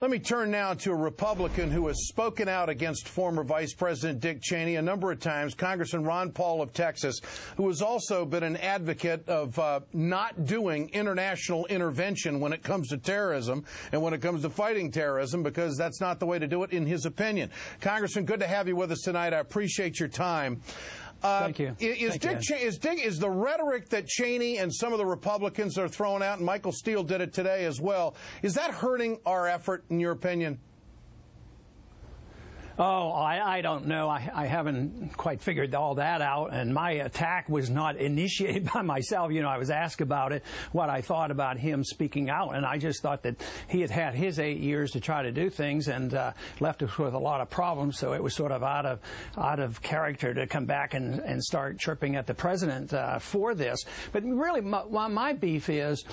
Let me turn now to a Republican who has spoken out against former Vice President Dick Cheney a number of times, Congressman Ron Paul of Texas, who has also been an advocate of not doing international intervention when it comes to terrorism and when it comes to fighting terrorism, because that's not the way to do it, in his opinion. Congressman, good to have you with us tonight. I appreciate your time. Thank you. Is the rhetoric that Cheney and some of the Republicans are throwing out, and Michael Steele did it today as well, is that hurting our effort, in your opinion? Oh, I don't know. I haven't quite figured all that out, and my attack was not initiated by myself. You know, I was asked about it, what I thought about him speaking out, and I just thought that he had had his 8 years to try to do things and left us with a lot of problems, so it was sort of out of character to come back and start chirping at the president for this. But really, my beef is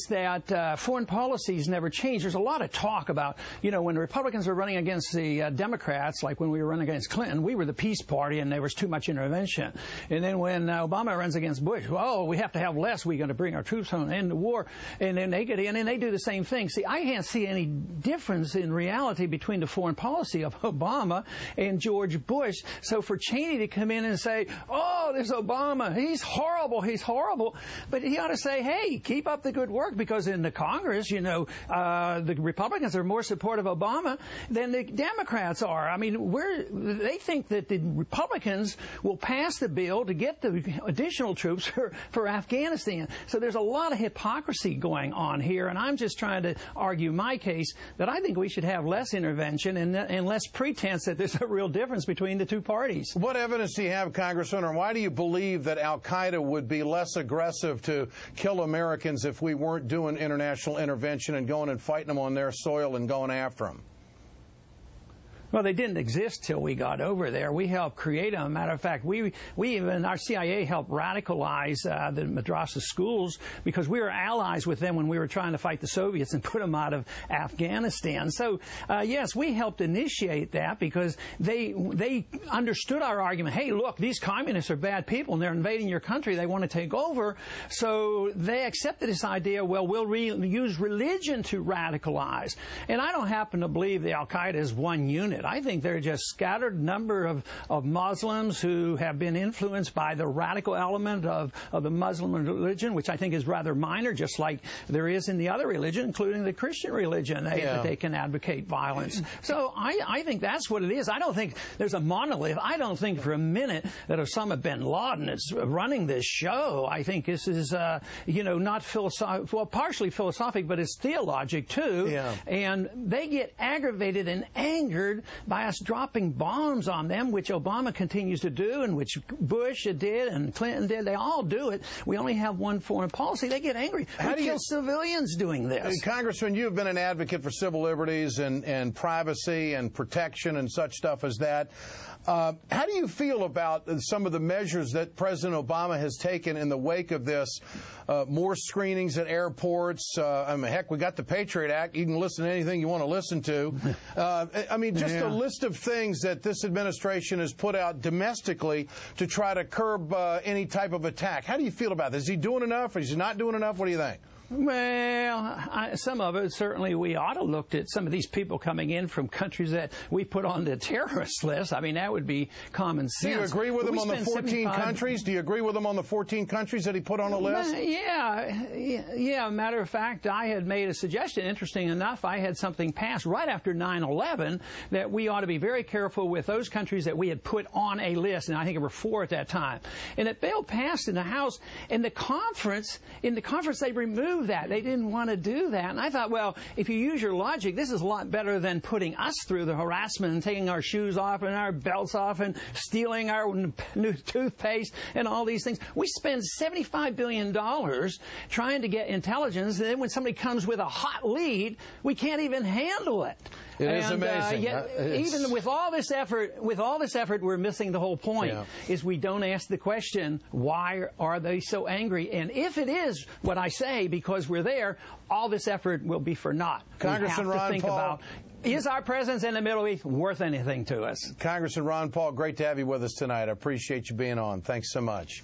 that foreign policies never change. There's a lot of talk about, you know, when the Republicans are running against the Democrats, like when we were running against Clinton, we were the peace party and there was too much intervention. And then when Obama runs against Bush, oh, we have to have less. We're going to bring our troops home and end the war. And then they get in and they do the same thing. See, I can't see any difference in reality between the foreign policy of Obama and George Bush. So for Cheney to come in and say, oh, this Obama, he's horrible, but he ought to say, hey, keep up the good work, because in the Congress, you know, the Republicans are more supportive of Obama than the Democrats are. I mean, they think that the Republicans will pass the bill to get the additional troops for Afghanistan. So there's a lot of hypocrisy going on here, and I'm just trying to argue my case that I think we should have less intervention and less pretense that there's a real difference between the two parties. What evidence do you have, Congressman, or why do you believe that al-Qaeda would be less aggressive to kill Americans if we weren't doing international intervention and going and fighting them on their soil and going after them? Well, they didn't exist till we got over there. We helped create them. Matter of fact, we even, our CIA helped radicalize the madrasa schools, because we were allies with them when we were trying to fight the Soviets and put them out of Afghanistan. So, yes, we helped initiate that because they understood our argument. Hey, look, these communists are bad people and they're invading your country. They want to take over. So they accepted this idea, well, we'll use religion to radicalize. And I don't happen to believe the al-Qaeda is one unit. I think they're just scattered number of Muslims who have been influenced by the radical element of the Muslim religion, which I think is rather minor, just like there is in the other religion, including the Christian religion, that they can advocate violence. So I think that's what it is. I don't think there's a monolith. I don't think for a minute that Osama bin Laden is running this show. I think this is, you know, not philosophic, well, partially philosophic, but it's theologic too. Yeah. And they get aggravated and angered by us dropping bombs on them, which Obama continues to do and which Bush did and Clinton did. They all do it. We only have one foreign policy. They get angry. How do you kill civilians doing this? Congressman, you've been an advocate for civil liberties and privacy and protection and such stuff as that. How do you feel about some of the measures that President Obama has taken in the wake of this? More screenings at airports. I mean, heck, we got the Patriot Act. You can listen to anything you want to listen to. I mean, just a list of things that this administration has put out domestically to try to curb any type of attack. How do you feel about this? Is he doing enough? Is he not doing enough? What do you think? Well, some of it, certainly we ought to look at some of these people coming in from countries that we put on the terrorist list. I mean, that would be common sense. Do you agree with him on the 14 countries? Do you agree with him on the 14 countries that he put on the list? Yeah. Matter of fact, I had made a suggestion. Interesting enough, I had something passed right after 9/11 that we ought to be very careful with those countries that we had put on a list, and I think there were 4 at that time. And that bill passed in the House, and in the conference, they removed that. They didn't want to do that. And I thought, well, if you use your logic, this is a lot better than putting us through the harassment and taking our shoes off and our belts off and stealing our new toothpaste and all these things. We spend $75 billion trying to get intelligence, and then when somebody comes with a hot lead, we can't even handle it. It is amazing. Yet, even with all this effort, we're missing the whole point. Is we don't ask the question, why are they so angry? And if it is what I say, because we're there, all this effort will be for naught. Congressman Ron Paul, is our presence in the Middle East worth anything to us? Congressman Ron Paul, great to have you with us tonight. I appreciate you being on. Thanks so much.